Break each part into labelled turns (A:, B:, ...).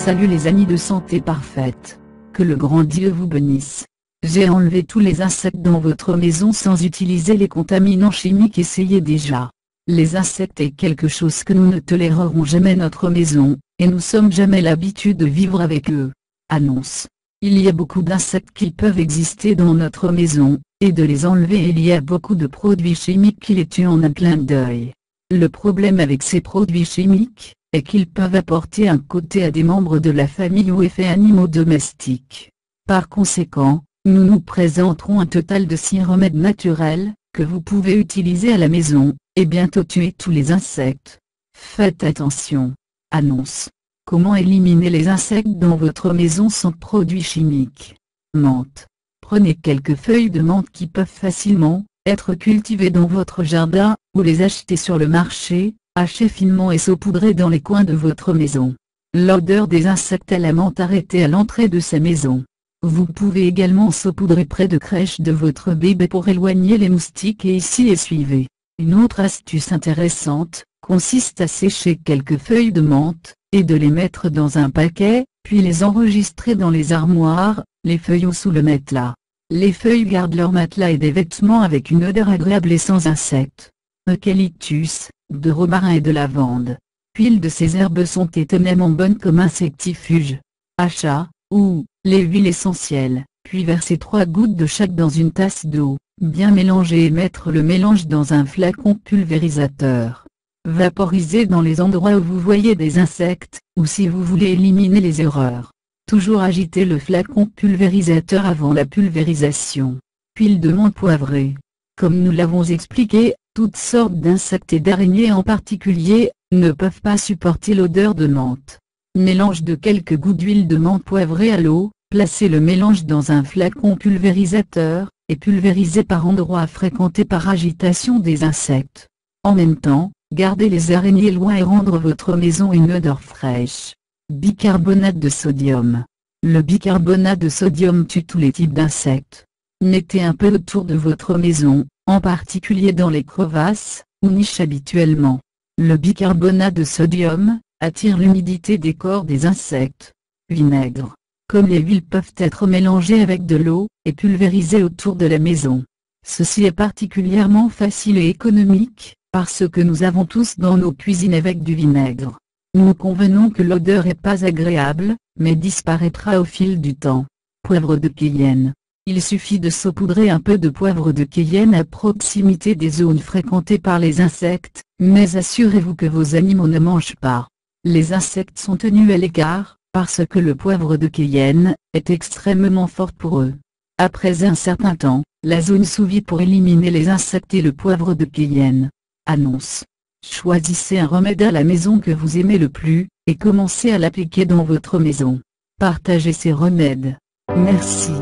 A: Salut les amis de Santé Parfaite. Que le grand Dieu vous bénisse. J'ai enlevé tous les insectes dans votre maison sans utiliser les contaminants chimiques. Essayez déjà. Les insectes est quelque chose que nous ne tolérerons jamais dans notre maison, et nous sommes jamais l'habitude de vivre avec eux. Annonce. Il y a beaucoup d'insectes qui peuvent exister dans notre maison, et de les enlever il y a beaucoup de produits chimiques qui les tuent en un clin d'œil. Le problème avec ces produits chimiques, est qu'ils peuvent apporter un côté à des membres de la famille ou effets animaux domestiques. Par conséquent, nous nous présenterons un total de 6 remèdes naturels, que vous pouvez utiliser à la maison, et bientôt tuer tous les insectes. Faites attention. Annonce. Comment éliminer les insectes dans votre maison sans produits chimiques? Menthe. Prenez quelques feuilles de menthe qui peuvent facilement être cultivées dans votre jardin, ou les acheter sur le marché, hachez finement et saupoudrez dans les coins de votre maison. L'odeur des insectes à la menthe arrêtez à l'entrée de sa maison. Vous pouvez également saupoudrer près de crèche de votre bébé pour éloigner les moustiques et ici et suivez. Une autre astuce intéressante, consiste à sécher quelques feuilles de menthe, et de les mettre dans un paquet, puis les enregistrer dans les armoires, les feuilles ou sous le matelas. Les feuilles gardent leur matelas et des vêtements avec une odeur agréable et sans insectes. Eucalyptus, de romarin et de lavande. L'huile de ces herbes sont étonnamment bonnes comme insectifuge. Achat, ou, les huiles essentielles, puis versez 3 gouttes de chaque dans une tasse d'eau, bien mélanger et mettre le mélange dans un flacon pulvérisateur. Vaporisez dans les endroits où vous voyez des insectes, ou si vous voulez éliminer les erreurs. Toujours agiter le flacon pulvérisateur avant la pulvérisation. Huile de menthe poivrée. Comme nous l'avons expliqué, toutes sortes d'insectes et d'araignées en particulier, ne peuvent pas supporter l'odeur de menthe. Mélange de quelques gouttes d'huile de menthe poivrée à l'eau, placez le mélange dans un flacon pulvérisateur, et pulvérisez par endroits fréquentés par agitation des insectes. En même temps, gardez les araignées loin et rendre votre maison une odeur fraîche. Bicarbonate de sodium. Le bicarbonate de sodium tue tous les types d'insectes. Mettez un peu autour de votre maison, en particulier dans les crevasses, ou niches habituellement. Le bicarbonate de sodium attire l'humidité des corps des insectes. Vinaigre. Comme les huiles peuvent être mélangées avec de l'eau, et pulvérisées autour de la maison. Ceci est particulièrement facile et économique, parce que nous avons tous dans nos cuisines avec du vinaigre. Nous convenons que l'odeur est pas agréable, mais disparaîtra au fil du temps. Poivre de Cayenne. Il suffit de saupoudrer un peu de poivre de Cayenne à proximité des zones fréquentées par les insectes, mais assurez-vous que vos animaux ne mangent pas. Les insectes sont tenus à l'écart, parce que le poivre de Cayenne est extrêmement fort pour eux. Après un certain temps, la zone s'ouvre pour éliminer les insectes et le poivre de Cayenne. Annonce. Choisissez un remède à la maison que vous aimez le plus, et commencez à l'appliquer dans votre maison. Partagez ces remèdes. Merci.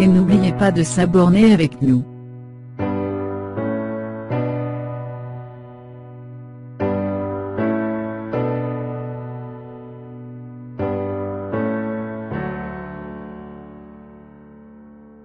A: Et n'oubliez pas de s'abonner avec nous.